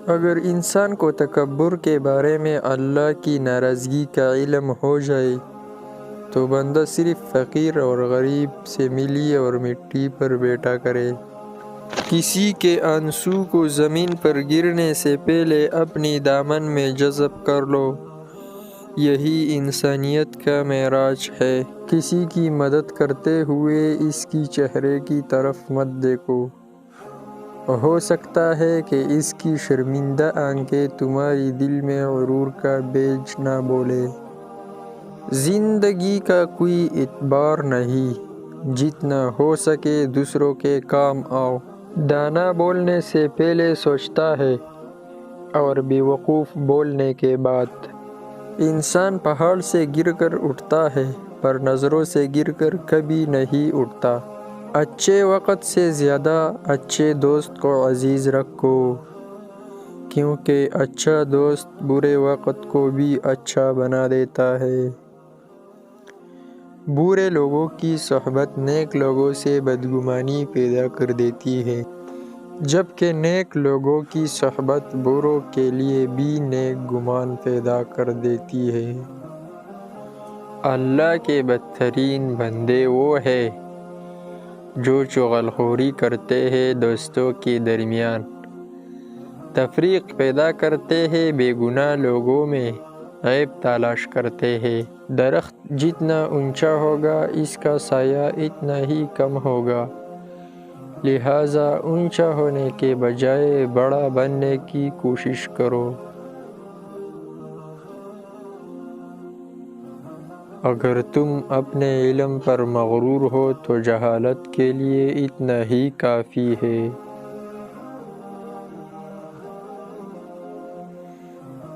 اگر انسان کو تکبر کے بارے میں اللہ کی ناراضگی کا علم ہو جائے تو بندہ صرف فقیر اور غریب سے ملی اور مٹی پر بیٹھا کرے۔ کسی کے آنسو کو زمین پر گرنے سے پہلے اپنی دامن میں جذب کر لو، یہی انسانیت کا معراج ہے۔ کسی کی مدد کرتے ہوئے اس کی چہرے کی طرف مت دیکھو، ہو سکتا ہے کہ اس کی شرمندہ آنکھیں تمہاری دل میں غرور کا بیج نہ بولے۔ زندگی کا کوئی اعتبار نہیں، جتنا ہو سکے دوسروں کے کام آؤ۔ دانا بولنے سے پہلے سوچتا ہے اور بیوقوف بولنے کے بعد۔ انسان پہاڑ سے گر کر اٹھتا ہے پر نظروں سے گر کر کبھی نہیں اٹھتا۔ اچھے وقت سے زیادہ اچھے دوست کو عزیز رکھو، کیونکہ اچھا دوست برے وقت کو بھی اچھا بنا دیتا ہے۔ برے لوگوں کی صحبت نیک لوگوں سے بدگمانی پیدا کر دیتی ہے، جبکہ نیک لوگوں کی صحبت بروں کے لیے بھی نیک گمان پیدا کر دیتی ہے۔ اللہ کے بدترین بندے وہ ہیں جو چغل خوری کرتے ہیں دوستوں کے درمیان، تفریق پیدا کرتے ہیں بے گناہ لوگوں میں، عیب تلاش کرتے ہیں۔ درخت جتنا اونچا ہوگا اس کا سایہ اتنا ہی کم ہوگا، لہٰذا اونچا ہونے کے بجائے بڑا بننے کی کوشش کرو۔ اگر تم اپنے علم پر مغرور ہو تو جہالت کے لیے اتنا ہی کافی ہے۔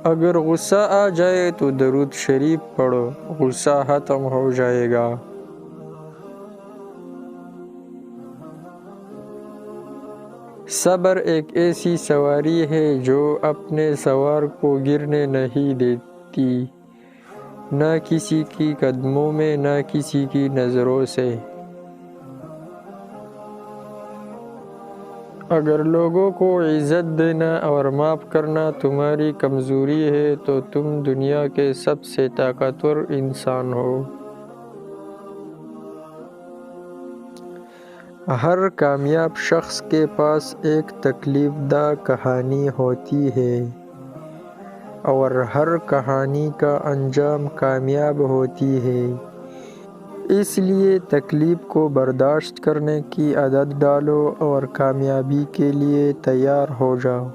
اگر غصہ آ جائے تو درود شریف پڑھو، غصہ ختم ہو جائے گا۔ صبر ایک ایسی سواری ہے جو اپنے سوار کو گرنے نہیں دیتی، نہ کسی کی قدموں میں نہ کسی کی نظروں سے۔ اگر لوگوں کو عزت دینا اور معاف کرنا تمہاری کمزوری ہے تو تم دنیا کے سب سے طاقتور انسان ہو۔ ہر کامیاب شخص کے پاس ایک تکلیف دہ کہانی ہوتی ہے، اور ہر کہانی کا انجام کامیاب ہوتی ہے۔ اس لیے تکلیف کو برداشت کرنے کی عادت ڈالو اور کامیابی کے لیے تیار ہو جاؤ۔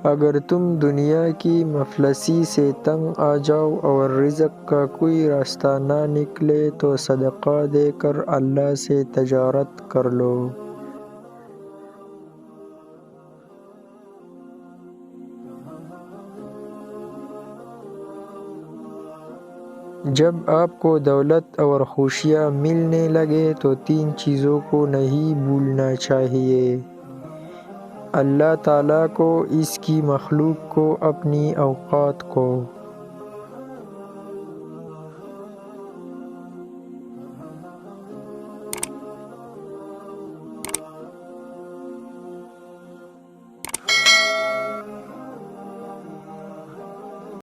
اگر تم دنیا کی مفلسی سے تنگ آ جاؤ اور رزق کا کوئی راستہ نہ نکلے تو صدقہ دے کر اللہ سے تجارت کر لو۔ جب آپ کو دولت اور خوشیاں ملنے لگے تو 3 چیزوں کو نہیں بھولنا چاہیے: اللہ تعالیٰ کو، اس کی مخلوق کو، اپنی اوقات کو۔